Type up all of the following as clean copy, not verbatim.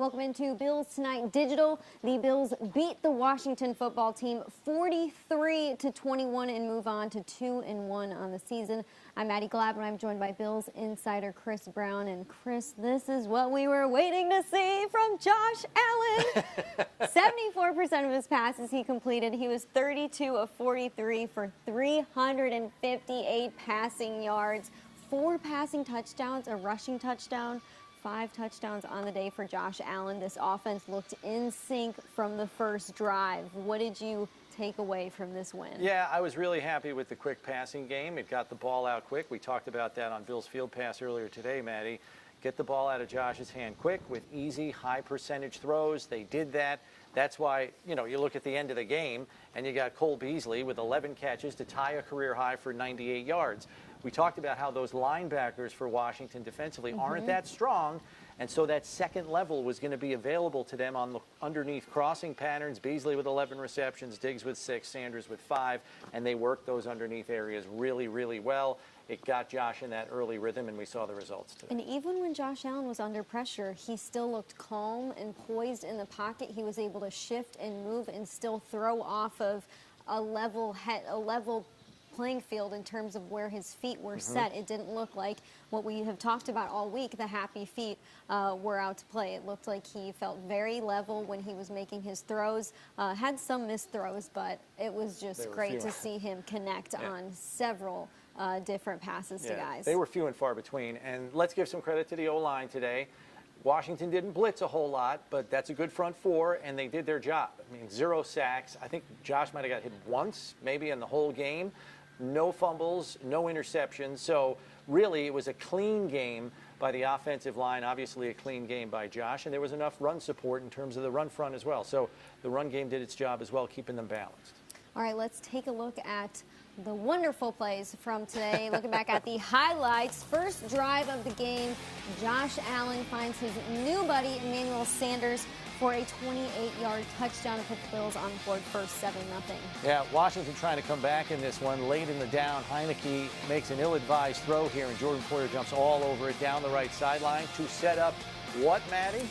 Welcome into Bills Tonight Digital. The Bills beat the Washington football team 43-21 and move on to 2-1 on the season. I'm Maddy Glab, and I'm joined by Bills insider Chris Brown. And Chris, this is what we were waiting to see from Josh Allen. 74% of his passes he completed. He was 32 of 43 for 358 passing yards, 4 passing touchdowns, a rushing touchdown. 5 touchdowns on the day for Josh Allen. This offense looked in sync from the first drive. What did you take away from this win? Yeah, I was really happy with the quick passing game. It got the ball out quick. We talked about that on Bill's Field Pass earlier today, Maddie. Get the ball out of Josh's hand quick with easy, high percentage throws. They did that. That's why, you know, you look at the end of the game and you got Cole Beasley with 11 catches to tie a career high for 98 yards. We talked about how those linebackers for Washington defensively aren't that strong, and so that second level was going to be available to them on the underneath crossing patterns. Beasley with 11 receptions, Diggs with 6, Sanders with 5, and they worked those underneath areas really, really well. It got Josh in that early rhythm, and we saw the results today. And even when Josh Allen was under pressure, he still looked calm and poised in the pocket. He was able to shift and move and still throw off of a level playing field in terms of where his feet were set. It didn't look like what we have talked about all week, the happy feet were out to play. It looked like he felt very level when he was making his throws. Had some missed throws, but it was just great to see him connect on several different passes to guys. They were few and far between, and let's give some credit to the O-line today. Washington didn't blitz a whole lot, but that's a good front four, and they did their job. I mean, 0 sacks. I think Josh might have got hit once, maybe in the whole game. No fumbles, no interceptions. So really, it was a clean game by the offensive line, obviously a clean game by Josh, and there was enough run support in terms of the run front as well. So the run game did its job as well, keeping them balanced. All right, let's take a look at the wonderful plays from today. Looking back at the highlights. First drive of the game, Josh Allen finds his new buddy, Emmanuel Sanders, for a 28-yard touchdown to put the Bills on the board first 7-0. Yeah, Washington trying to come back in this one. Late in the down, Heineke makes an ill-advised throw here, and Jordan Poyer jumps all over it down the right sideline to set up what, Maddie?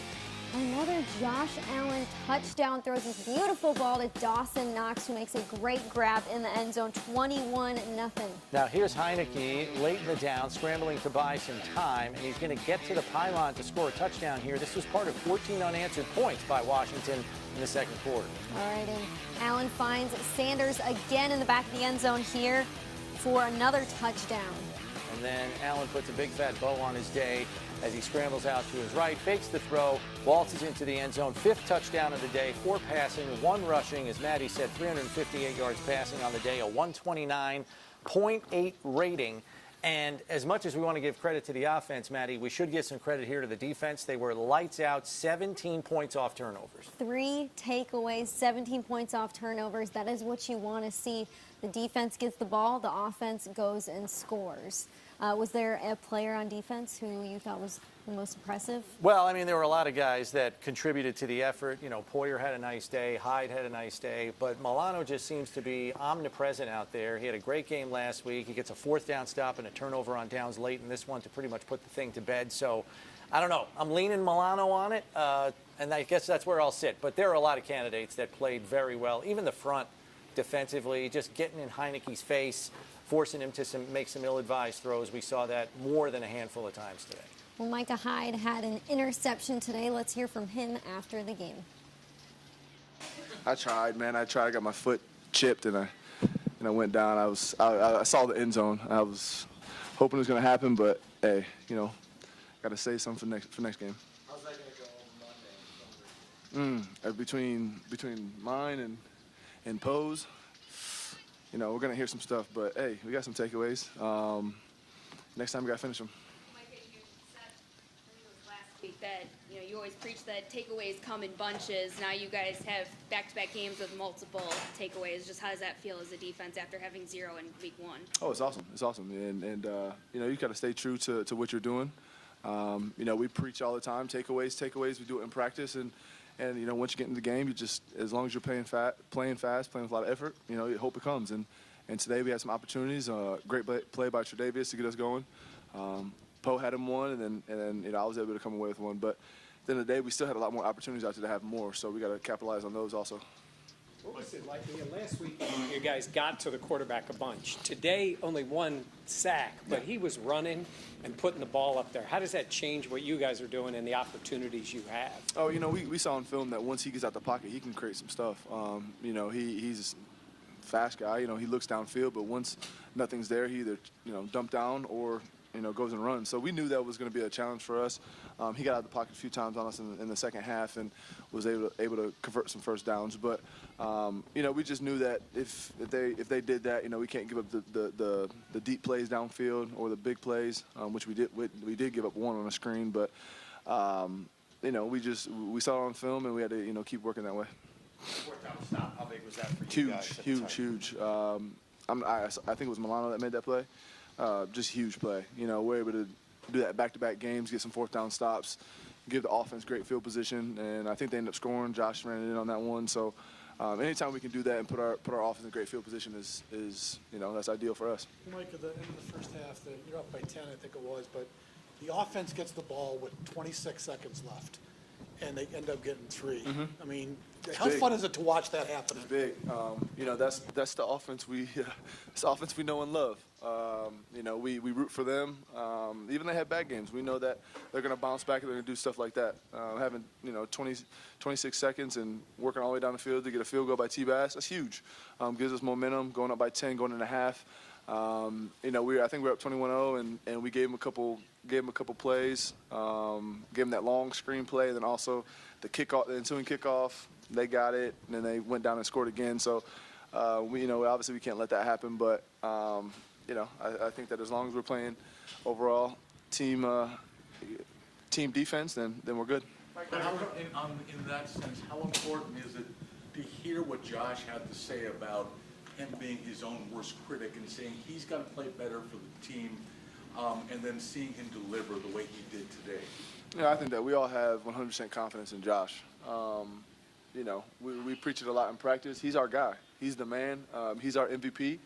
Another Josh Allen touchdown. Throws this beautiful ball to Dawson Knox, who makes a great grab in the end zone, 21-0. Now here's Heineke late in the down, scrambling to buy some time, and he's going to get to the pylon to score a touchdown here. This was part of 14 unanswered points by Washington in the second quarter. All right, and Allen finds Sanders again in the back of the end zone here for another touchdown. And then Allen puts a big fat bow on his day as he scrambles out to his right, fakes the throw, waltzes into the end zone. 5th touchdown of the day, 4 passing, 1 rushing. As Maddie said, 358 yards passing on the day, a 129.8 rating. And as much as we want to give credit to the offense, Maddie, we should give some credit here to the defense. They were lights out, 17 points off turnovers. 3 takeaways, 17 points off turnovers. That is what you want to see. The defense gets the ball, the offense goes and scores. Was there a player on defense who you thought was the most impressive? Well, I mean, there were a lot of guys that contributed to the effort. You know, Poyer had a nice day, Hyde had a nice day, but Milano just seems to be omnipresent out there. He had a great game last week. He gets a 4th down stop and a turnover on downs late in this one to pretty much put the thing to bed. So, I don't know. I'm leaning Milano on it, and I guess that's where I'll sit. But there are a lot of candidates that played very well. Even the front defensively, just getting in Heineke's face, forcing him to make some ill-advised throws. We saw that more than a handful of times today. Well, Micah Hyde had an interception today. Let's hear from him after the game. I tried, man. I got my foot chipped, and I went down. I saw the end zone. I was hoping it was going to happen, but hey, you know, got to save something for next game. How's that going to go Monday? Between mine and Pose, you know, we're going to hear some stuff, but hey, we got some takeaways. Next time we got to finish them. Micah, you said, I think it was last week, that, you know, you always preach that takeaways come in bunches. Now you guys have back-to-back games with multiple takeaways. Just how does that feel as a defense after having 0 in week 1? Oh, it's awesome. It's awesome. And you know, you got to stay true to what you're doing. You know, we preach all the time, takeaways. We do it in practice, and you know, once you get into the game, you just, as long as you're playing fast, playing with a lot of effort, you know, you hope it comes. And today we had some opportunities. Great play by Tredavious to get us going. Poe had him one, and then you know, I was able to come away with one. But the end of the day, we still had a lot more opportunities out there to have more. So we got to capitalize on those also. What was it like? Last week, you guys got to the quarterback a bunch. Today, only one sack, but he was running and putting the ball up there. How does that change what you guys are doing and the opportunities you have? Oh, we saw on film that once he gets out the pocket, he can create some stuff. He's a fast guy. He looks downfield, but once nothing's there, he either, dump down or, goes and runs. So we knew that was going to be a challenge for us. He got out of the pocket a few times on us in the second half and was able to convert some first downs. But we just knew that if they did that, we can't give up the deep plays downfield or the big plays, which we did. We did give up one on a screen, but we saw it on film and we had to keep working that way. Fourth down stop, how big was that for you guys? Huge. I think it was Milano that made that play. Just huge play. We're able to do that back-to-back games, get some fourth down stops, give the offense great field position, and I think they ended up scoring. Josh ran it in on that one. So anytime we can do that and put our offense in great field position is that's ideal for us. Mike, at the end of the first half, you're up by 10, I think it was, but the offense gets the ball with 26 seconds left, and they end up getting 3. Mm-hmm. I mean, how big. fun is it to watch that happen? It's big. That's the offense it's the offense we know and love. We root for them. Even they had bad games. We know that they're going to bounce back and they're going to do stuff like that. Having 26 seconds and working all the way down the field to get a field goal by T-Bass, that's huge. Gives us momentum, going up by 10, going into half. I think we're up 21-0, and we gave them a couple plays. Gave them that long screen play, and then also the kickoff, the ensuing kickoff. They got it, and then they went down and scored again. So, obviously we can't let that happen. But, I think that as long as we're playing overall team defense, then we're good. In that sense, how important is it to hear what Josh had to say about him being his own worst critic and saying he's got to play better for the team, and then seeing him deliver the way he did today? Yeah, I think that we all have 100% confidence in Josh. We preach it a lot in practice. He's our guy. He's the man. He's our MVP,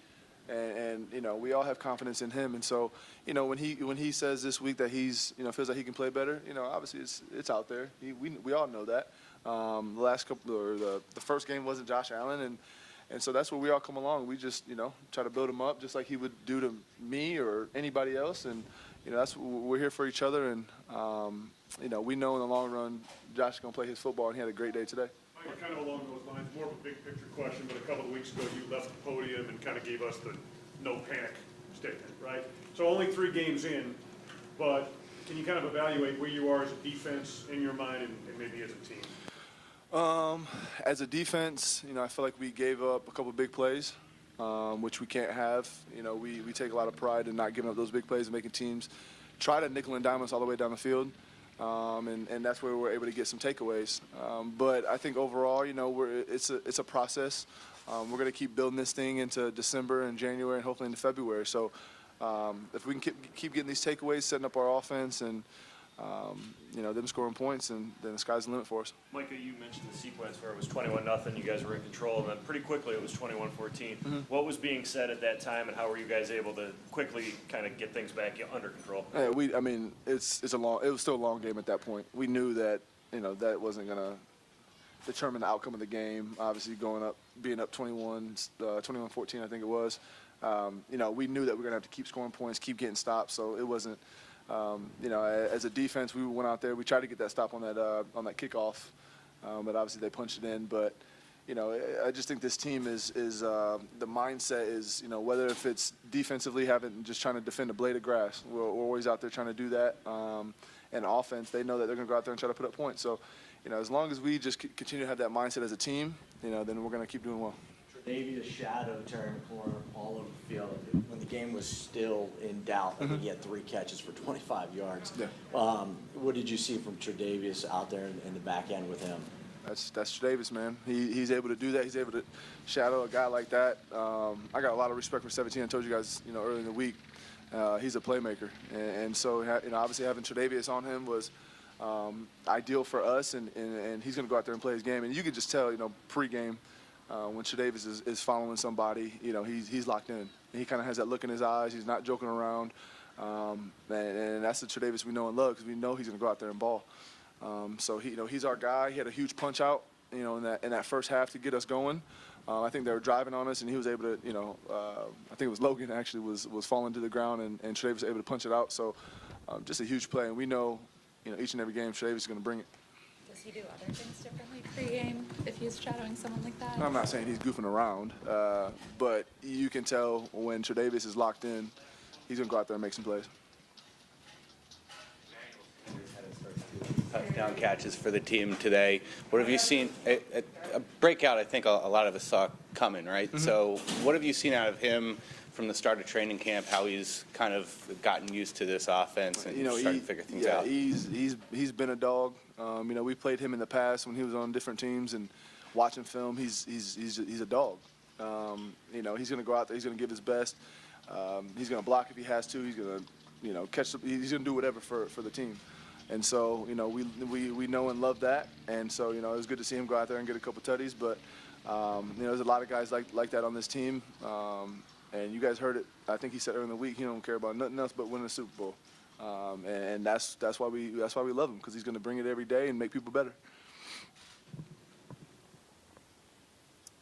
and we all have confidence in him. And so, when he says this week that he's feels like he can play better, obviously it's out there. We all know that. The last couple or the first game wasn't Josh Allen, and so that's where we all come along. We just try to build him up just like he would do to me or anybody else, and that's we're here for each other. And we know in the long run Josh is going to play his football, and he had a great day today. Kind of along those lines, more of a big picture question, but a couple of weeks ago you left the podium and kind of gave us the no panic statement, right? So only 3 games in, but can you kind of evaluate where you are as a defense in your mind and maybe as a team? As a defense, I feel like we gave up a couple of big plays, which we can't have. We take a lot of pride in not giving up those big plays and making teams try to nickel and dime us all the way down the field. And that's where we're able to get some takeaways. But I think overall, it's a process. We're going to keep building this thing into December and January and hopefully into February. So if we can keep getting these takeaways, setting up our offense, and them scoring points, and then the sky's the limit for us. Micah, you mentioned the sequence where it was 21-0, you guys were in control, and then pretty quickly it was 21-14. Mm-hmm. What was being said at that time, and how were you guys able to quickly kind of get things back under control? Yeah, it was still a long game at that point. We knew that that wasn't going to determine the outcome of the game. Obviously, being up 21-14, I think it was. We knew that we were going to have to keep scoring points, keep getting stops. So it wasn't. As a defense, we went out there. We tried to get that stop on that kickoff, but obviously they punched it in. But I just think this team is the mindset is whether if it's defensively just trying to defend a blade of grass, we're always out there trying to do that. And offense, they know that they're going to go out there and try to put up points. So as long as we just continue to have that mindset as a team, then we're going to keep doing well. Tredavious' shadow turned the corner all over the field. When the game was still in doubt, I think he had 3 catches for 25 yards. Yeah. What did you see from Tredavious out there in the back end with him? That's Tredavious, man. He's able to do that. He's able to shadow a guy like that. I got a lot of respect for 17. I told you guys, earlier in the week, he's a playmaker, and so obviously having Tredavious on him was ideal for us, and he's going to go out there and play his game. And you could just tell, pregame. When Tredavious is following somebody, he's locked in. He kind of has that look in his eyes. He's not joking around, and that's the Tredavious we know and love because we know he's going to go out there and ball. So he's our guy. He had a huge punch out, in that first half to get us going. I think they were driving on us, and he was able to, I think it was Logan actually was falling to the ground, and Tredavious was able to punch it out. So just a huge play, and we know, each and every game Tredavious is going to bring it. Does he do other things differently pre-game if he's shadowing someone like that? I'm not saying he's goofing around, but you can tell when Tredavious is locked in, he's going to go out there and make some plays. Touchdown catches for the team today. What have you seen? A breakout, I think a lot of us saw coming, right? Mm-hmm. So what have you seen out of him from the start of training camp, how he's kind of gotten used to this offense and starting to figure things out? He's been a dog. We played him in the past when he was on different teams, and watching film, he's a dog. He's going to go out there, he's going to give his best. He's going to block if he has to. He's going to catch. He's going to do whatever for the team. And so, we know and love that. And so, it was good to see him go out there and get a couple tutties. But, there's a lot of guys like that on this team. And you guys heard it. I think he said earlier in the week he don't care about nothing else but winning a Super Bowl. And that's why we love him, because he's going to bring it every day and make people better.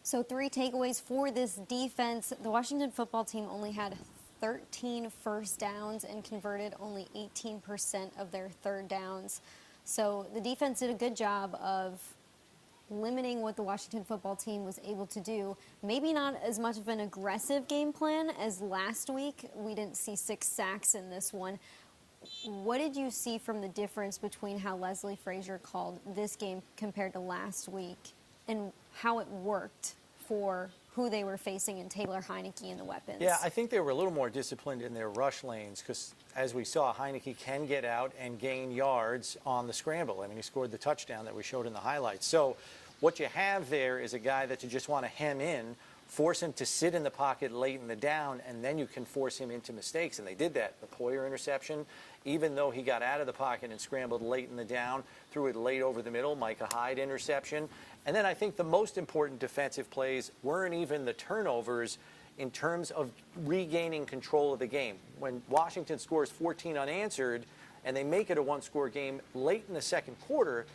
So 3 takeaways for this defense. The Washington football team only had 13 first downs and converted only 18% of their third downs. So the defense did a good job of limiting what the Washington football team was able to do. Maybe not as much of an aggressive game plan as last week. We didn't see 6 sacks in this one. What did you see from the difference between how Leslie Frazier called this game compared to last week, and how it worked for who they were facing in Taylor Heinicke and the weapons? Yeah, I think they were a little more disciplined in their rush lanes, because as we saw, Heinicke can get out and gain yards on the scramble. I mean, he scored the touchdown that we showed in the highlights. So what you have there is a guy that you just want to hem in, force him to sit in the pocket late in the down, and then you can force him into mistakes. And they did that. The Poyer interception, even though he got out of the pocket and scrambled late in the down, threw it late over the middle. Micah Hyde interception. And then I think the most important defensive plays weren't even the turnovers in terms of regaining control of the game. When Washington scores 14 unanswered and they make it a one-score game late in the second quarter,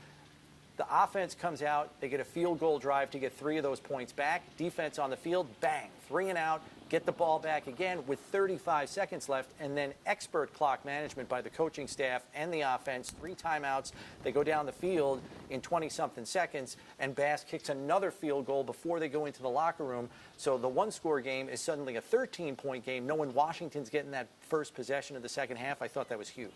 the offense comes out, they get a field goal drive to get 3 of those points back. Defense on the field, bang, 3 and out, get the ball back again with 35 seconds left, and then expert clock management by the coaching staff and the offense. 3 timeouts. They go down the field in 20-something seconds, and Bass kicks another field goal before they go into the locker room. So the one-score game is suddenly a 13-point game. Knowing Washington's getting that first possession of the second half, I thought that was huge.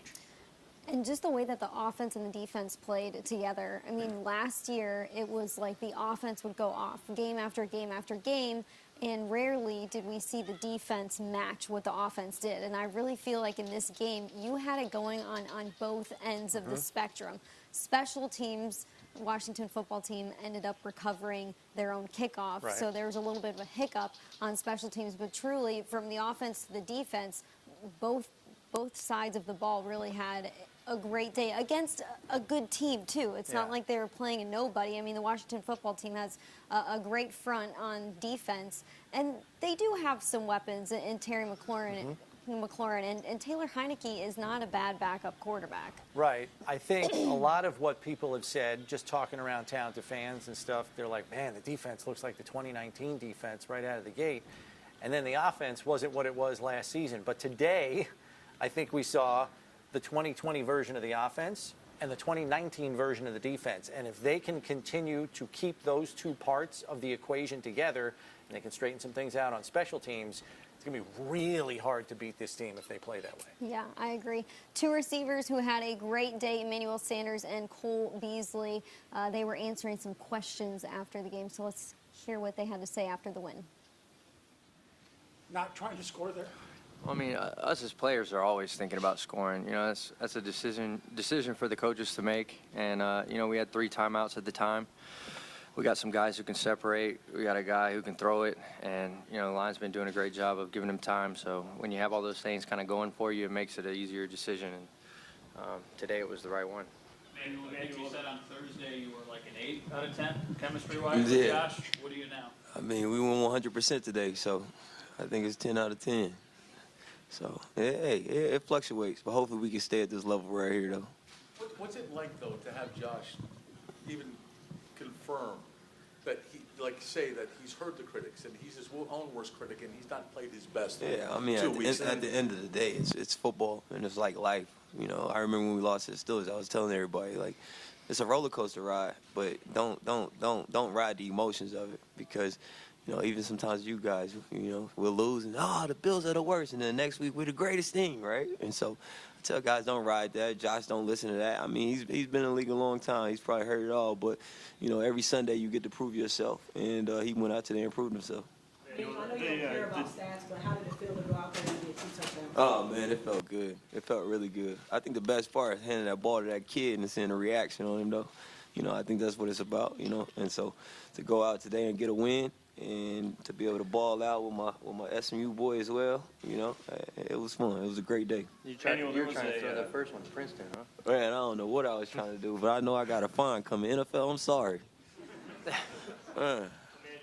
And just the way that the offense and the defense played together. I mean, last year it was like the offense would go off game after game after game, and rarely did we see the defense match what the offense did. And I really feel like in this game, you had it going on both ends of the spectrum. Special teams, Washington football team ended up recovering their own kickoff. Right. So there was a little bit of a hiccup on special teams. But truly, from the offense to the defense, both sides of the ball really had a great day against a good team, too. It's not like they were playing a nobody. I mean, the Washington football team has a great front on defense, and they do have some weapons in Terry McLaurin. And Taylor Heinicke is not a bad backup quarterback. Right. I think a lot of what people have said, just talking around town to fans and stuff, they're like, man, the defense looks like the 2019 defense right out of the gate. And then the offense wasn't what it was last season. But today, I think we saw the 2020 version of the offense and the 2019 version of the defense. And if they can continue to keep those 2 parts of the equation together, and they can straighten some things out on special teams, it's going to be really hard to beat this team if they play that way. Yeah, I agree. 2 receivers who had a great day, Emmanuel Sanders and Cole Beasley. They were answering some questions after the game, so let's hear what they had to say after the win. Not trying to score there. I mean, us as players are always thinking about scoring. You know, that's a decision for the coaches to make. And we had 3 timeouts at the time. We got some guys who can separate. We got a guy who can throw it, and the line's been doing a great job of giving him time. So when you have all those things kind of going for you, it makes it an easier decision. And today it was the right one. You said on Thursday you were like an 8 out of 10 chemistry-wise with Josh. What are you now? I mean, we won 100% today, so I think it's 10 out of 10. So, hey, it fluctuates, but hopefully we can stay at this level right here, though. What What's it like, though, to have Josh even confirm that he, like, say that he's heard the critics and he's his own worst critic and he's not played his best? Yeah, I mean, at the end of the day, it's football and it's like life. You know, I remember when we lost to the Steelers, I was telling everybody, like, it's a roller coaster ride, but don't ride the emotions of it, because, you know, even sometimes you guys, you know, will lose and the Bills are the worst, and then next week we're the greatest thing, right? And so I tell guys, don't ride that. Josh, don't listen to that. I mean, he's been in the league a long time. He's probably heard it all, but, you know, every Sunday you get to prove yourself, and he went out today and proved himself. I know you don't care about stats, but how did it feel to go out there and get 2 touchdowns? Oh, man, it felt good. It felt really good. I think the best part is handing that ball to that kid and seeing the reaction on him, though. You know, I think that's what it's about, you know. And so to go out today and get a win and to be able to ball out with my SMU boy as well, you know, it was fun. It was a great day. You were trying to throw that first one to Princeton, huh? Man, I don't know what I was trying to do, but I know I got a fine coming. NFL, I'm sorry.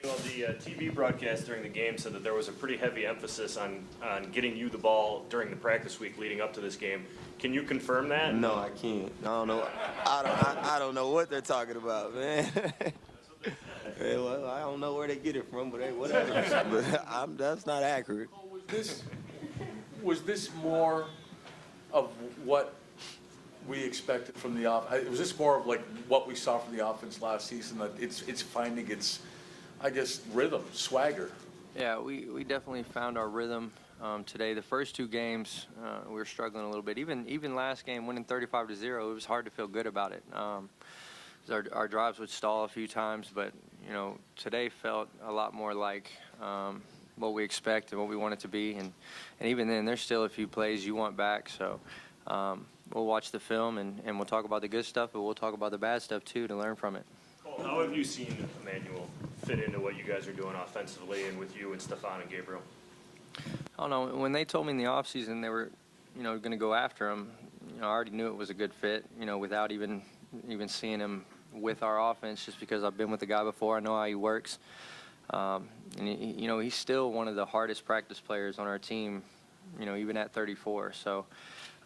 Well, the TV broadcast during the game said that there was a pretty heavy emphasis on getting you the ball during the practice week leading up to this game. Can you confirm that? No, I can't. I don't know. I don't know what they're talking about, man. Hey, well, I don't know where they get it from, but hey, whatever. But that's not accurate. Was this more of what we expected from the offense? Was this more of like what we saw from the offense last season, that it's finding its, I guess, rhythm, swagger? Yeah, we definitely found our rhythm today. The first 2 games, we were struggling a little bit. Even last game, winning 35-0, it was hard to feel good about it. Our drives would stall a few times, but, you know, today felt a lot more like what we expect and what we want it to be. And even then, there's still a few plays you want back. So we'll watch the film and we'll talk about the good stuff, but we'll talk about the bad stuff, too, to learn from it. How have you seen Emmanuel fit into what you guys are doing offensively and with you and Stephon and Gabriel? I don't know. When they told me in the offseason they were, you know, going to go after him, you know, I already knew it was a good fit, you know, without even seeing him with our offense, just because I've been with the guy before. I know how he works. And, you know, he's still one of the hardest practice players on our team, you know, even at 34. So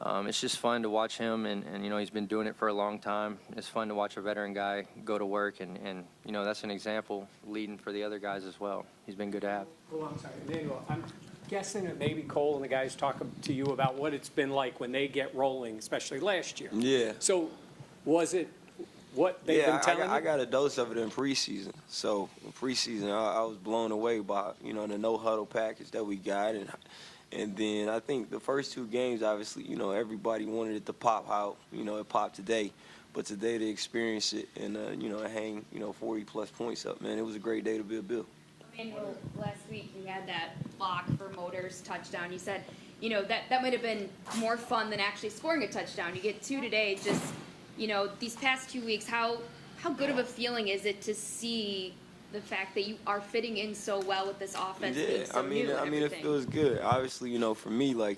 it's just fun to watch him, and, you know, he's been doing it for a long time. It's fun to watch a veteran guy go to work, and you know, that's an example leading for the other guys as well. He's been good to have. Well, I'm sorry, Emmanuel, I'm guessing that maybe Cole and the guys talk to you about what it's been like when they get rolling, especially last year. Yeah. So was it what they've been telling you? I got a dose of it in preseason. So in preseason, I was blown away by, you know, the no-huddle package that we got. And then I think the first 2 games, obviously, you know, everybody wanted it to pop how, you know, it popped today. But today they experienced it and, you know, hang, you know, 40-plus points up, man. It was a great day to be a Bill. Emmanuel, last week you had that block for Motors touchdown. You said, you know, that might have been more fun than actually scoring a touchdown. You get 2 today. Just, you know, these past 2 weeks, how good of a feeling is it to see the fact that you are fitting in so well with this offense? Yeah, so I mean, it feels good. Obviously, you know, for me, like,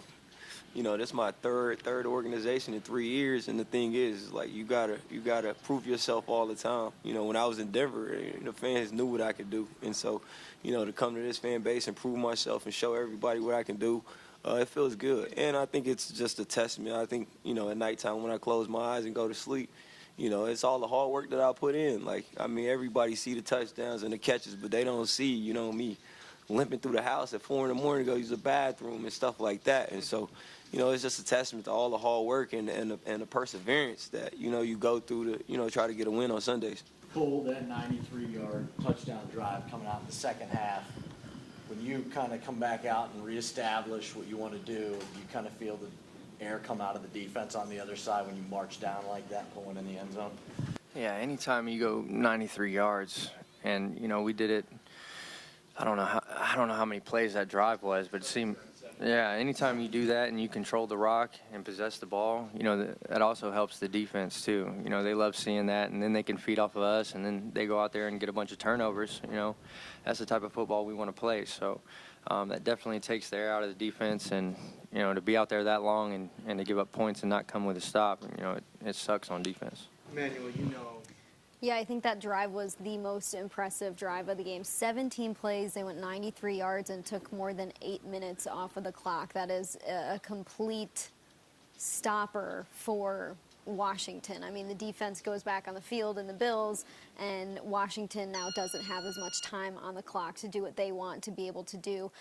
you know, this is my third organization in 3 years, and the thing is, like, you gotta prove yourself all the time. You know, when I was in Denver, the fans knew what I could do, and so, you know, to come to this fan base and prove myself and show everybody what I can do, it feels good. And I think it's just a testament. I think, you know, at nighttime when I close my eyes and go to sleep, you know, it's all the hard work that I put in. Like, I mean, everybody see the touchdowns and the catches, but they don't see, you know, me limping through the house at 4 in the morning to go use the bathroom and stuff like that. And so, you know, it's just a testament to all the hard work and the perseverance that, you know, you go through to, you know, try to get a win on Sundays. Pull that 93-yard touchdown drive coming out in the second half. When you kind of come back out and reestablish what you want to do, you kind of feel the air come out of the defense on the other side when you march down like that, pulling in the end zone? Yeah, anytime you go 93 yards, and, you know, we did it, I don't know how many plays that drive was, but it seemed, yeah, anytime you do that and you control the rock and possess the ball, you know, that also helps the defense too. You know, they love seeing that, and then they can feed off of us, and then they go out there and get a bunch of turnovers. You know, that's the type of football we want to play. So that definitely takes the air out of the defense, and, you know, to be out there that long and to give up points and not come with a stop, you know, it sucks on defense. Emmanuel, you know. Yeah, I think that drive was the most impressive drive of the game. 17 plays, they went 93 yards and took more than 8 minutes off of the clock. That is a complete stopper for Washington. I mean, the defense goes back on the field in the Bills, and Washington now doesn't have as much time on the clock to do what they want to be able to do.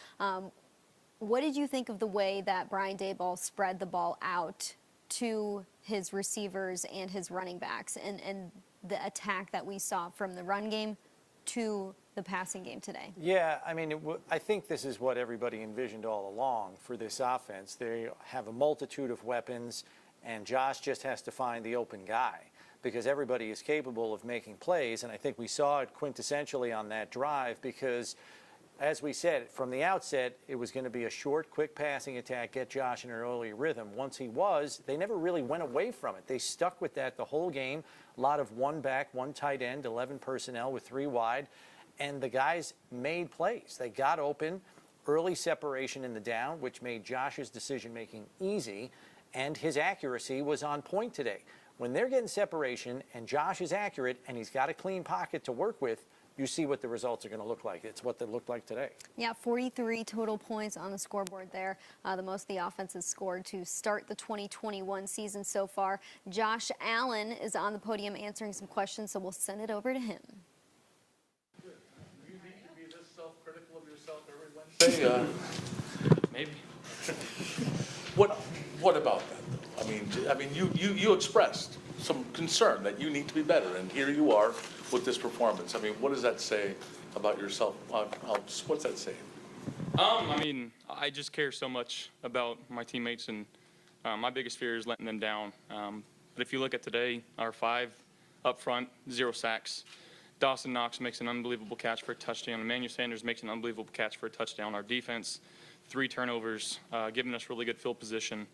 What did you think of the way that Brian Daboll spread the ball out to his receivers and his running backs, and the attack that we saw from the run game to the passing game today? Yeah, I mean, I think this is what everybody envisioned all along for this offense. They have a multitude of weapons, and Josh just has to find the open guy because everybody is capable of making plays, and I think we saw it quintessentially on that drive because, as we said, from the outset, it was going to be a short, quick passing attack, get Josh in an early rhythm. Once he was, they never really went away from it. They stuck with that the whole game. A lot of one back, one tight end, 11 personnel with 3 wide. And the guys made plays. They got open, early separation in the down, which made Josh's decision-making easy, and his accuracy was on point today. When they're getting separation and Josh is accurate and he's got a clean pocket to work with, you see what the results are going to look like. It's what they looked like today. Yeah, 43 total points on the scoreboard there. The most the offense has scored to start the 2021 season so far. Josh Allen is on the podium answering some questions, so we'll send it over to him. Do you need to be this self-critical of yourself every Wednesday? Maybe. What about that, though? I mean, you expressed some concern that you need to be better, and here you are with this performance. I mean, what does that say about yourself? What's that say? I mean, I just care so much about my teammates, and my biggest fear is letting them down. But if you look at today, our 5 up front, 0 sacks. Dawson Knox makes an unbelievable catch for a touchdown. Emmanuel Sanders makes an unbelievable catch for a touchdown. Our defense, 3 turnovers, giving us really good field position.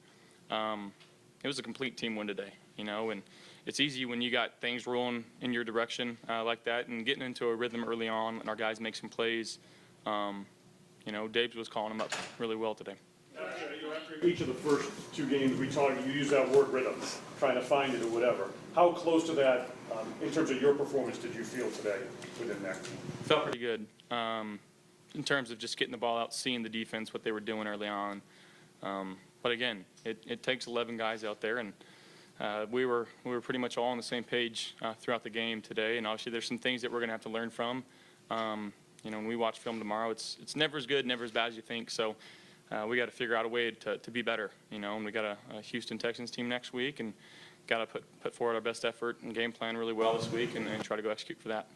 It was a complete team win today, you know, and it's easy when you got things rolling in your direction like that and getting into a rhythm early on and our guys make some plays. You know, Dave was calling them up really well today. After each of the first 2 games we talked, you used that word rhythm, trying to find it or whatever. How close to that, in terms of your performance, did you feel today within that? Felt pretty good in terms of just getting the ball out, seeing the defense, what they were doing early on. But again, it takes 11 guys out there, and we were pretty much all on the same page throughout the game today. And obviously, there's some things that we're going to have to learn from. You know, when we watch film tomorrow, it's never as good, never as bad as you think. So we got to figure out a way to be better. You know, and we got a Houston Texans team next week, and got to put forward our best effort and game plan really well this week, and try to go execute for that.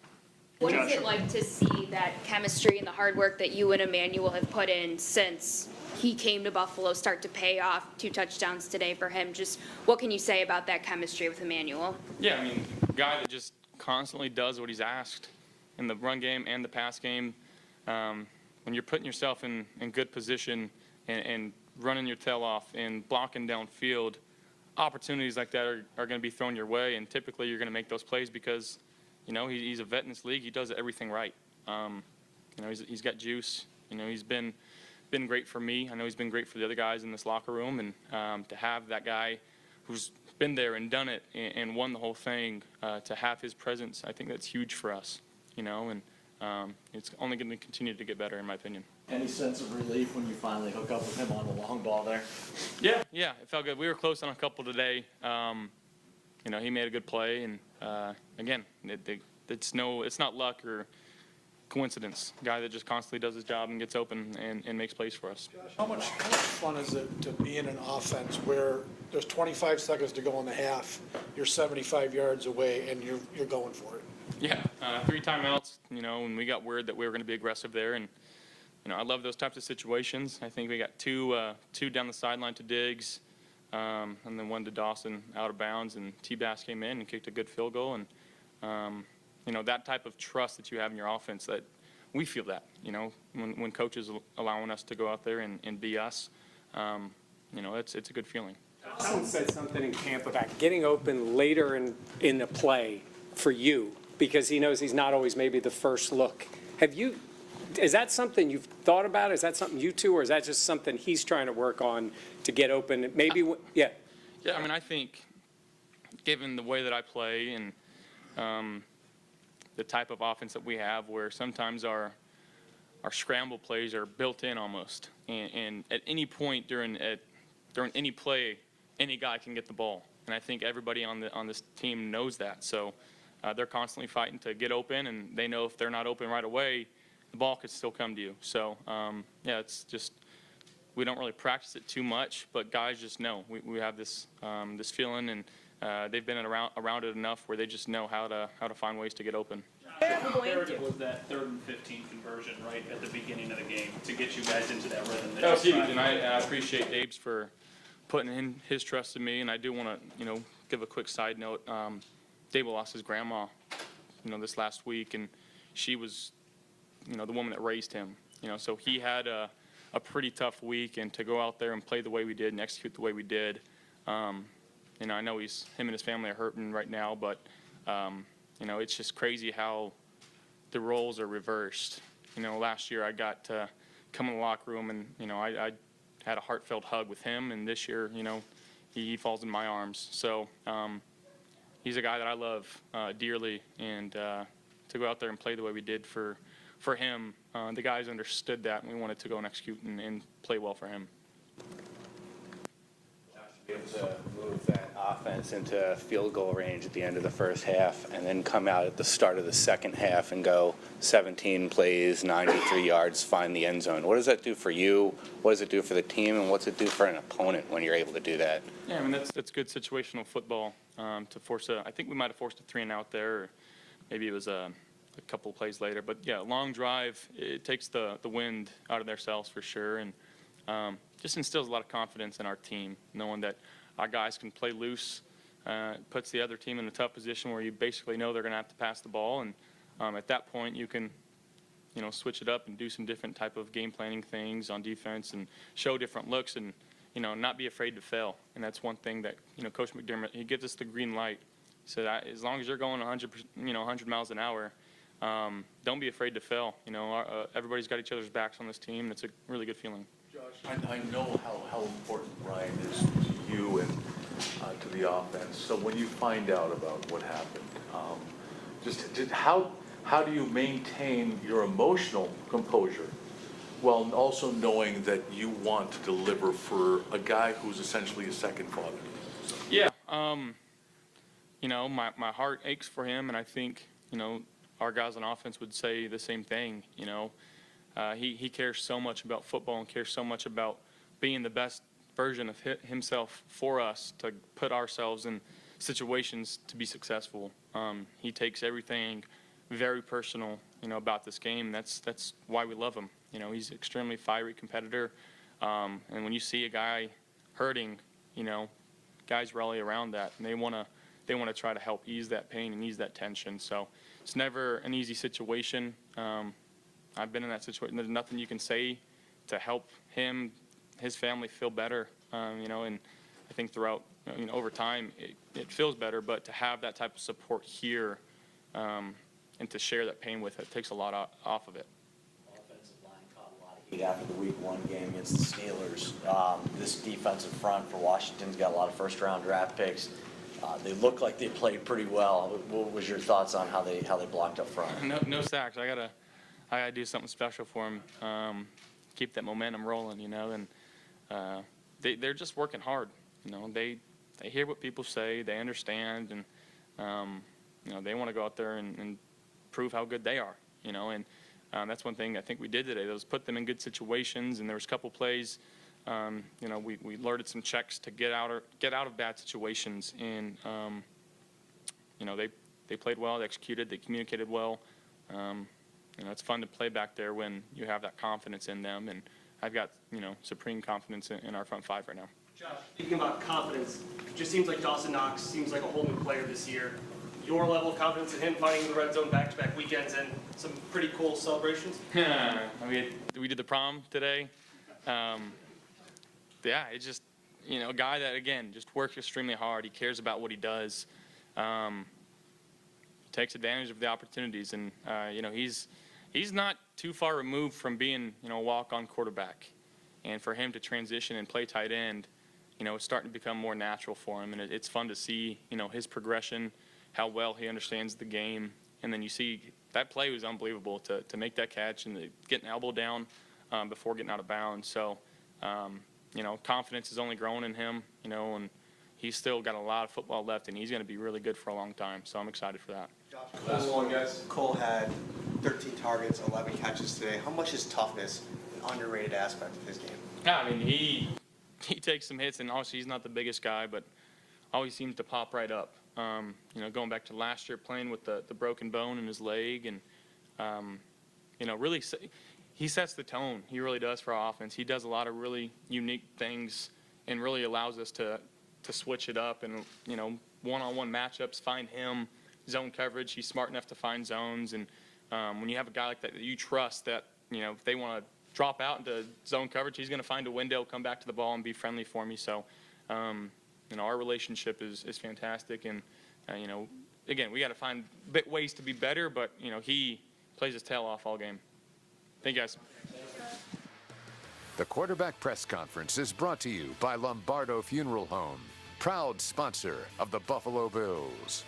What is it like to see that chemistry and the hard work that you and Emmanuel have put in since he came to Buffalo start to pay off? 2 touchdowns today for him. Just what can you say about that chemistry with Emmanuel? Yeah, I mean, a guy that just constantly does what he's asked in the run game and the pass game. When you're putting yourself in good position and running your tail off and blocking downfield, opportunities like that are going to be thrown your way, and typically you're going to make those plays because, you know, he's a vet in this league. He does everything right. You know, he's got juice. You know, he's been great for me. I know he's been great for the other guys in this locker room, and to have that guy who's been there and done it and won the whole thing, to have his presence, I think that's huge for us. You know, and it's only going to continue to get better, in my opinion. Any sense of relief when you finally hook up with him on the long ball there? Yeah, it felt good. We were close on a couple today. You know, he made a good play, and again, it's not luck or coincidence. A guy that just constantly does his job and gets open and makes plays for us. Josh, how much fun is it to be in an offense where there's 25 seconds to go in the half, you're 75 yards away, and you're going for it? Yeah, 3 timeouts, you know, and we got word that we were going to be aggressive there, and you know, I love those types of situations. I think we got two down the sideline to Diggs, and then 1 to Dawson out of bounds, and T-Bass came in and kicked a good field goal. And you know, that type of trust that you have in your offense, that we feel that, you know, when coaches allowing us to go out there and be us, you know, it's a good feeling. Someone said something in camp about getting open later in the play for you because he knows he's not always maybe the first look. Is that something you've thought about? Is that something you two, or is that just something he's trying to work on to get open? Maybe, yeah. Yeah, I mean, I think given the way that I play and the type of offense that we have, where sometimes our scramble plays are built in almost, and at any point during any play, any guy can get the ball. And I think everybody on this team knows that. So they're constantly fighting to get open, and they know if they're not open right away, the ball could still come to you. So, yeah, it's just we don't really practice it too much, but guys just know. We have this this feeling, and they've been around it enough where they just know how to find ways to get open. How imperative was that 3rd and 15 conversion right at the beginning of the game to get you guys into that rhythm? That was huge, and I appreciate Dave's for putting in his trust in me. And I do want to, give a quick side note. Dave lost his grandma, this last week, and she was, the woman that raised him. So he had a pretty tough week, and to go out there and play the way we did and execute the way we did. I know him and his family are hurting right now, but it's just crazy how the roles are reversed. Last year I got to come in the locker room and, I had a heartfelt hug with him, and this year, he falls in my arms. So he's a guy that I love dearly, and to go out there and play the way we did for him, the guys understood that, and we wanted to go and execute and play well for him. Be able to move that offense into field goal range at the end of the first half and then come out at the start of the second half and go 17 plays, 93 yards, find the end zone. What does that do for you? What does it do for the team? And what's it do for an opponent when you're able to do that? Yeah, that's good situational football to force I think we might have forced a 3-and-out there, or maybe it was a couple of plays later. But, yeah, long drive, it takes the wind out of their sails for sure. And just instills a lot of confidence in our team, knowing that our guys can play loose, puts the other team in a tough position where you basically know they're going to have to pass the ball. And at that point, you can, switch it up and do some different type of game planning things on defense and show different looks and, not be afraid to fail. And that's one thing that, Coach McDermott, he gives us the green light. He said, as long as you're going 100 miles an hour, don't be afraid to fail. Everybody's got each other's backs on this team. It's a really good feeling. Josh, I know how important Ryan is to you and to the offense. So when you find out about what happened, how do you maintain your emotional composure while also knowing that you want to deliver for a guy who's essentially a second father? Yeah, my heart aches for him, and I think our guys on offense would say the same thing. He cares so much about football and cares so much about being the best version of himself for us to put ourselves in situations to be successful. He takes everything very personal, about this game. That's why we love him. He's an extremely fiery competitor. And when you see a guy hurting, guys rally around that, and they want to try to help ease that pain and ease that tension. So it's never an easy situation. I've been in that situation. There's nothing you can say to help him, his family feel better, and I think throughout, over time, it feels better, but to have that type of support here and to share that pain with it takes a lot off of it. Offensive line caught a lot of heat after the Week 1 game against the Steelers. This defensive front for Washington's got a lot of first-round draft picks. They look like they played pretty well. What was your thoughts on how they blocked up front? No sacks. I gotta do something special for them. Keep that momentum rolling, and they're just working hard. They hear what people say, they understand, and they want to go out there and prove how good they are. And that's one thing I think we did today. Was put them in good situations, and there was a couple plays. We alerted some checks to get out of bad situations, and they played well, they executed, they communicated well. It's fun to play back there when you have that confidence in them, and I've got supreme confidence in our front five right now. Josh, speaking about confidence, just seems like Dawson Knox seems like a whole new player this year. Your level of confidence in him finding the red zone back-to-back weekends and some pretty cool celebrations? We did the prom today. It's just, a guy that, again, just works extremely hard. He cares about what he does. Takes advantage of the opportunities, and, he's not too far removed from being, a walk-on quarterback. And for him to transition and play tight end, it's starting to become more natural for him. And it's fun to see, his progression, how well he understands the game. And then you see that play was unbelievable to make that catch and get an elbow down before getting out of bounds. So, confidence is only growing in him, and he's still got a lot of football left, and he's going to be really good for a long time. So I'm excited for that. Last one, guys. Cole had 13 targets, 11 catches today. How much is toughness an underrated aspect of his game? Yeah, I mean, he takes some hits, and obviously he's not the biggest guy, but always seems to pop right up. Going back to last year, playing with the broken bone in his leg, and really he sets the tone. He really does for our offense. He does a lot of really unique things, and really allows us to switch it up, and one-on-one matchups, find him, zone coverage. He's smart enough to find zones, and when you have a guy like that you trust, that if they want to drop out into zone coverage, he's going to find a window, come back to the ball, and be friendly for me. So, our relationship is fantastic, and again, we got to find ways to be better, but he plays his tail off all game. Thank you, guys. The quarterback press conference is brought to you by Lombardo Funeral Home, proud sponsor of the Buffalo Bills.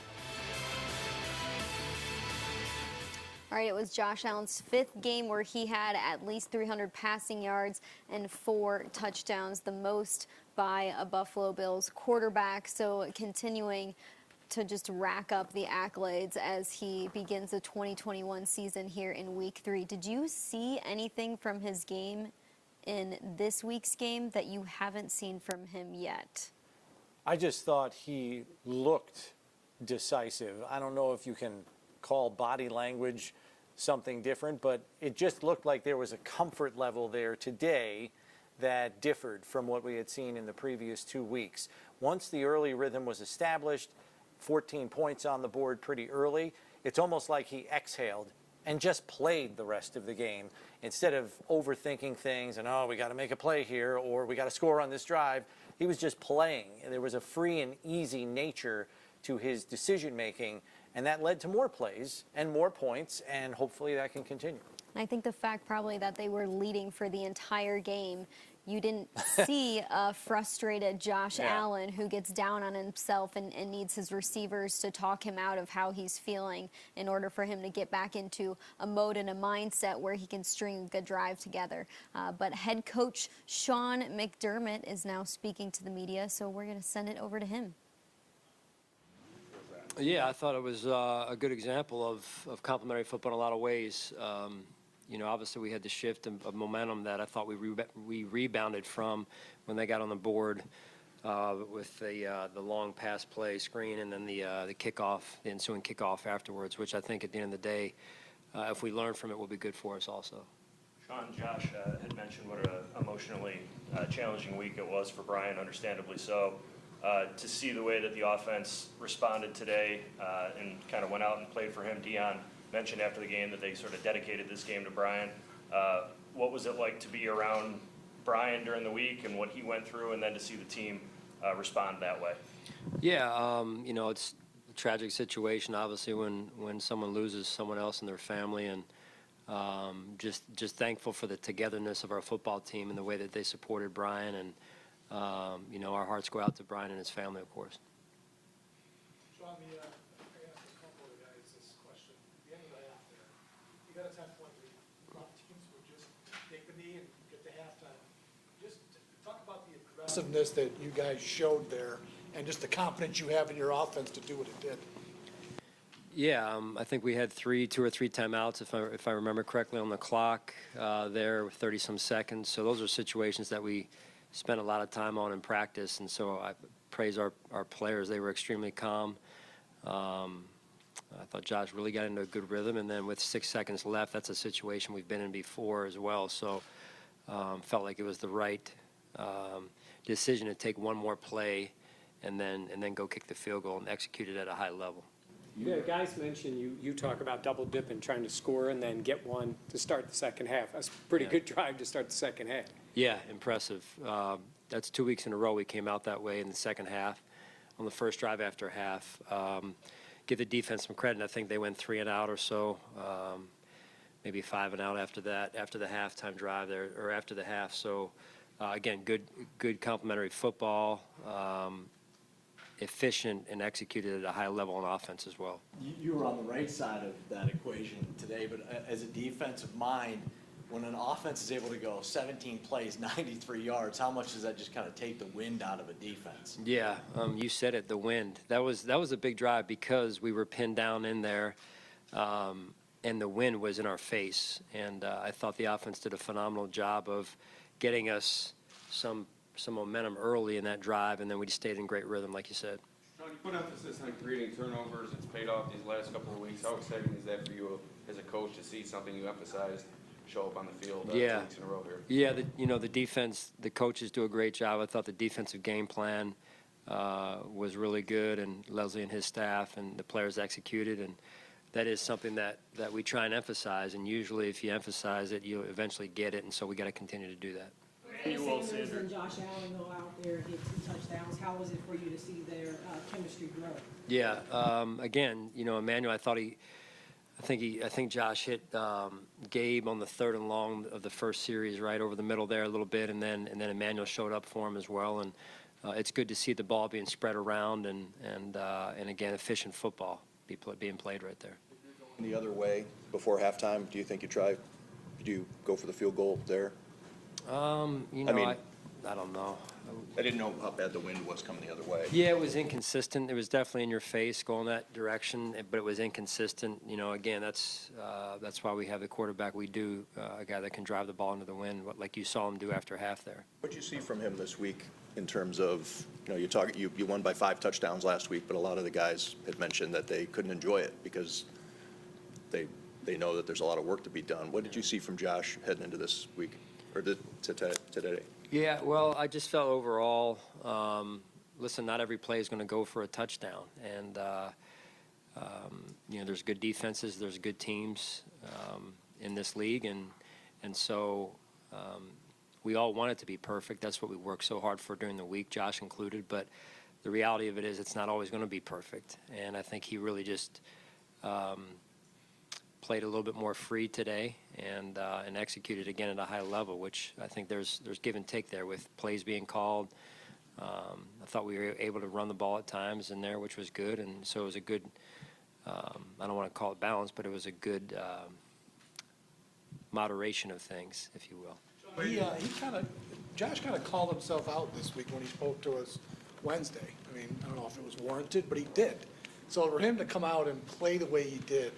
All right, it was Josh Allen's 5th game where he had at least 300 passing yards and 4 touchdowns, the most by a Buffalo Bills quarterback. So continuing to just rack up the accolades as he begins the 2021 season here in Week 3. Did you see anything from his game in this week's game that you haven't seen from him yet? I just thought he looked decisive. I don't know if you can call body language something different, but it just looked like there was a comfort level there today that differed from what we had seen in the previous 2 weeks. Once the early rhythm was established, 14 points on the board pretty early, it's almost like he exhaled and just played the rest of the game instead of overthinking things and, we got to make a play here, or we got to score on this drive. He was just playing, and there was a free and easy nature to his decision making, and that led to more plays and more points, and hopefully that can continue. I think the fact probably that they were leading for the entire game, you didn't see a frustrated Josh Allen who gets down on himself and needs his receivers to talk him out of how he's feeling in order for him to get back into a mode and a mindset where he can string a good drive together. But head coach Sean McDermott is now speaking to the media, so we're going to send it over to him. Yeah, I thought it was a good example of complementary football in a lot of ways. Obviously we had the shift of momentum that I thought we rebounded from when they got on the board with the long pass play screen and then the kickoff, the ensuing kickoff afterwards, which I think at the end of the day, if we learn from it, will be good for us also. Sean, Josh had mentioned what an emotionally challenging week it was for Brian, understandably so. To see the way that the offense responded today and kind of went out and played for him, Dion mentioned after the game that they sort of dedicated this game to Brian. What was it like to be around Brian during the week and what he went through, and then to see the team respond that way? Yeah, it's a tragic situation, obviously, when someone loses someone else in their family, and just thankful for the togetherness of our football team and the way that they supported Brian, and our hearts go out to Brian and his family, of course. Sean, I asked a couple of guys this question. At the end of the half there, you got a 10-point lead. A lot of teams would just take the knee and get to halftime. Just talk about the aggressiveness that you guys showed there and just the confidence you have in your offense to do what it did. Yeah, I think we had 2 or 3 timeouts, if I remember correctly, on the clock there with 30-some seconds. So those are situations that we spent a lot of time on in practice, and so I praise our players. They were extremely calm. I thought Josh really got into a good rhythm, and then with 6 seconds left, that's a situation we've been in before as well. So felt like it was the right decision to take one more play and then go kick the field goal and execute it at a high level. Yeah, guys mentioned you talk about double dipping, trying to score and then get one to start the second half. That's a pretty good drive to start the second half. Yeah, impressive. That's 2 weeks in a row we came out that way in the second half on the first drive after half. Give the defense some credit. I think they went 3 and out or so, maybe 5 and out after that, after the halftime drive there, or after the half. So, again, good complementary football, efficient and executed at a high level on offense as well. You were on the right side of that equation today, but as a defensive mind, when an offense is able to go 17 plays, 93 yards, how much does that just kind of take the wind out of a defense? Yeah, you said it, the wind. That was a big drive because we were pinned down in there, and the wind was in our face. And I thought the offense did a phenomenal job of getting us some momentum early in that drive, and then we just stayed in great rhythm, like you said. Sean, you put emphasis on creating turnovers. It's paid off these last couple of weeks. How exciting is that for you as a coach to see something you emphasized show up on the field 2 weeks in a row here? Yeah, the defense, the coaches do a great job. I thought the defensive game plan was really good, and Leslie and his staff and the players executed, and that is something that we try and emphasize, and usually if you emphasize it, you eventually get it, and so we got to continue to do that. You will see Josh Allen go out there, get 2 touchdowns. How was it for you to see their chemistry grow? Yeah, again, Emmanuel, I think Josh hit Gabe on the 3rd and long of the first series, right over the middle there a little bit, and then Emmanuel showed up for him as well, and it's good to see the ball being spread around and again efficient football being played right there. The other way before halftime, do you think do you go for the field goal there? I don't know. I didn't know how bad the wind was coming the other way. Yeah, it was inconsistent. It was definitely in your face going that direction, but it was inconsistent. Again, that's why we have the quarterback we do, a guy that can drive the ball into the wind, like you saw him do after half there. What did you see from him this week in terms of, you won by 5 touchdowns last week, but a lot of the guys had mentioned that they couldn't enjoy it because they know that there's a lot of work to be done. What did you see from Josh heading into this week, or today? Yeah, well, I just felt overall, listen, not every play is going to go for a touchdown. And, there's good defenses, there's good teams in this league. And so we all want it to be perfect. That's what we work so hard for during the week, Josh included. But the reality of it is it's not always going to be perfect. And I think he really just played a little bit more free today and executed again at a high level, which I think there's give and take there with plays being called. I thought we were able to run the ball at times in there, which was good, and so it was a good, I don't want to call it balance, but it was a good moderation of things, if you will. Josh kind of called himself out this week when he spoke to us Wednesday. I mean, I don't know if it was warranted, but he did. So for him to come out and play the way he did,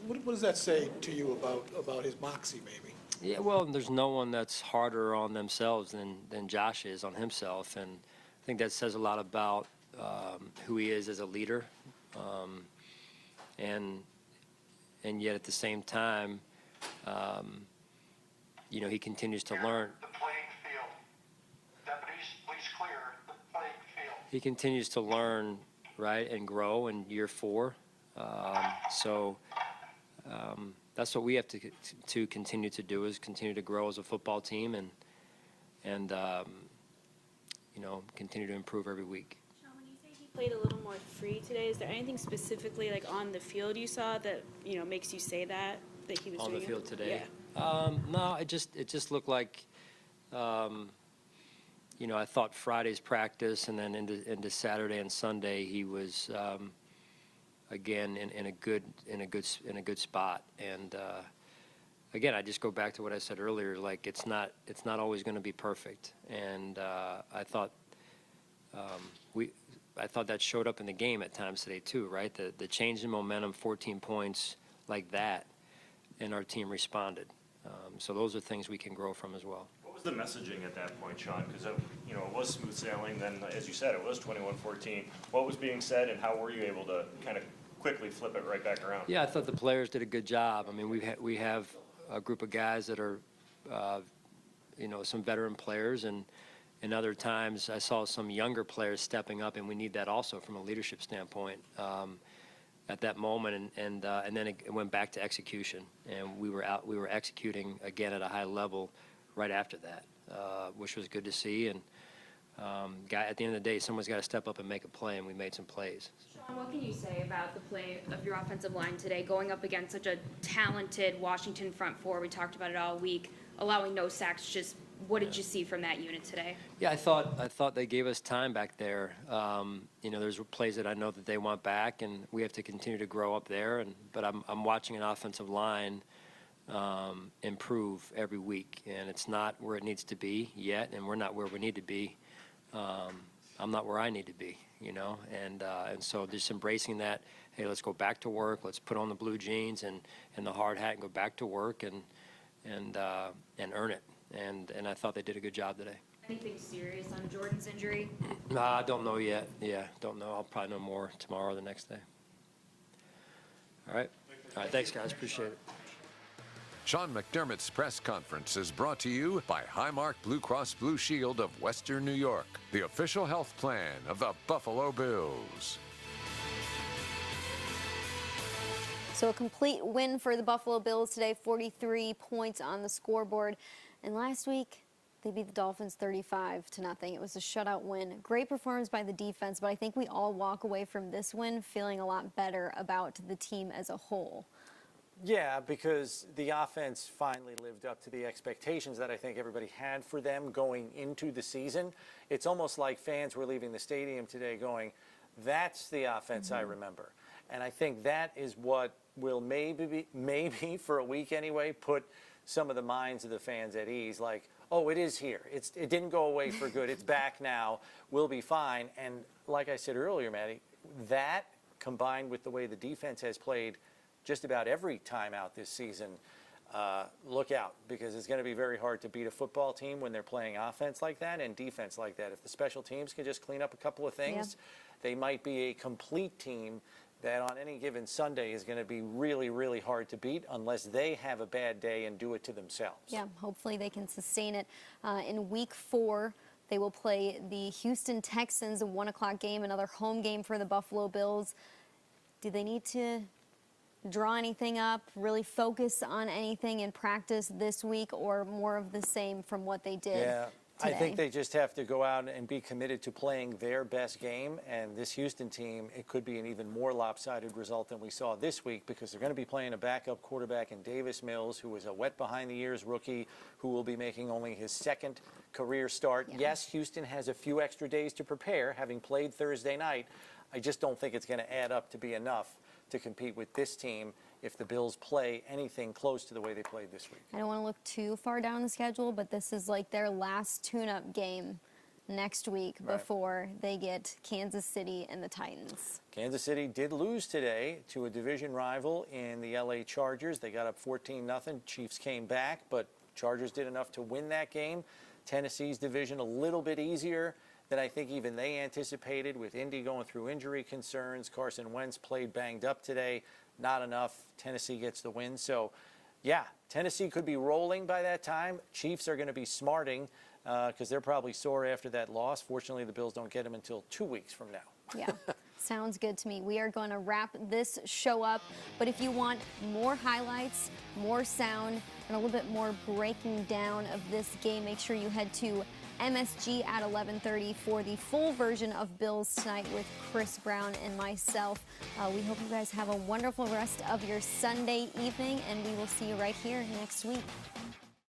what does that say to you about his moxie, maybe? Yeah, well, there's no one that's harder on themselves than Josh is on himself, and I think that says a lot about who he is as a leader, and yet at the same time, he continues to learn. The playing field. Deputies, please clear the playing field. He continues to learn, right, and grow in year 4. That's what we have to continue to do, is continue to grow as a football team and continue to improve every week. Sean, when you say he played a little more free today, is there anything specifically like on the field you saw that makes you say that he was on doing the field today? Yeah. No, it just looked like I thought Friday's practice and then into Saturday and Sunday he was again in a good spot, and again I just go back to what I said earlier, like it's not always going to be perfect, and I thought that showed up in the game at times today too, right? The change in momentum, 14 points like that, and our team responded. So those are things we can grow from as well. What was the messaging at that point, Sean? Because it was smooth sailing. Then, as you said, it was 21-14. What was being said, and how were you able to kind of quickly flip it right back around? Yeah, I thought the players did a good job. I mean, we have a group of guys that are, some veteran players, and other times I saw some younger players stepping up, and we need that also from a leadership standpoint at that moment. And then it went back to execution, and we were executing again at a high level right after that, which was good to see. And at the end of the day, someone's got to step up and make a play, and we made some plays. Sean, what can you say about the play of your offensive line today, going up against such a talented Washington front four? We talked about it all week, allowing no sacks. Just what did you see from that unit today? Yeah, I thought they gave us time back there. There's plays that I know that they want back, and we have to continue to grow up there. But I'm watching an offensive line improve every week. And it's not where it needs to be yet, and we're not where we need to be. I'm not where I need to be, you know, and so just embracing that. Hey, let's go back to work. Let's put on the blue jeans and the hard hat and go back to work and earn it. And I thought they did a good job today. Anything serious on Jordan's injury? I don't know yet. Yeah, don't know. I'll probably know more tomorrow or the next day. All right. All right. Thanks, guys. Appreciate it. Sean McDermott's press conference is brought to you by Highmark Blue Cross Blue Shield of Western New York, the official health plan of the Buffalo Bills. So a complete win for the Buffalo Bills today, 43 points on the scoreboard. And last week, they beat the Dolphins 35-0. It was a shutout win. Great performance by the defense, but I think we all walk away from this win feeling a lot better about the team as a whole. Yeah, because the offense finally lived up to the expectations that I think everybody had for them going into the season. It's almost like fans were leaving the stadium today going, that's the offense I remember. And I think that is what will maybe for a week anyway, put some of the minds of the fans at ease. Like, oh, it is here. It didn't go away for good. It's back now. We'll be fine. And like I said earlier, Maddie, that combined with the way the defense has played just about every time out this season, look out, because it's going to be very hard to beat a football team when they're playing offense like that and defense like that. If the special teams can just clean up a couple of things, they might be a complete team that on any given Sunday is going to be really, really hard to beat unless they have a bad day and do it to themselves. Yeah, hopefully they can sustain it. In week 4, they will play the Houston Texans, a 1 o'clock game, another home game for the Buffalo Bills. Do they need to draw anything up, really focus on anything in practice this week, or more of the same from what they did today? I think they just have to go out and be committed to playing their best game. And this Houston team, it could be an even more lopsided result than we saw this week, because they're going to be playing a backup quarterback in Davis Mills, who is a wet behind-the-ears rookie who will be making only his second career start. Yes, Houston has a few extra days to prepare, having played Thursday night. I just don't think it's going to add up to be enough to compete with this team if the Bills play anything close to the way they played this week. I don't want to look too far down the schedule, but this is like their last tune-up game next week before they get Kansas City and the Titans. Kansas City did lose today to a division rival in the LA Chargers. They got up 14-0. Chiefs came back, but Chargers did enough to win that game. Tennessee's division a little bit easier than I think even they anticipated, with Indy going through injury concerns. Carson Wentz played banged up today. Not enough. Tennessee gets the win. So, yeah, Tennessee could be rolling by that time. Chiefs are going to be smarting because they're probably sore after that loss. Fortunately, the Bills don't get them until 2 weeks from now. Yeah, sounds good to me. We are going to wrap this show up. But if you want more highlights, more sound, and a little bit more breaking down of this game, make sure you head to MSG at 11:30 for the full version of Bills Tonight with Chris Brown and myself. We hope you guys have a wonderful rest of your Sunday evening, and we will see you right here next week.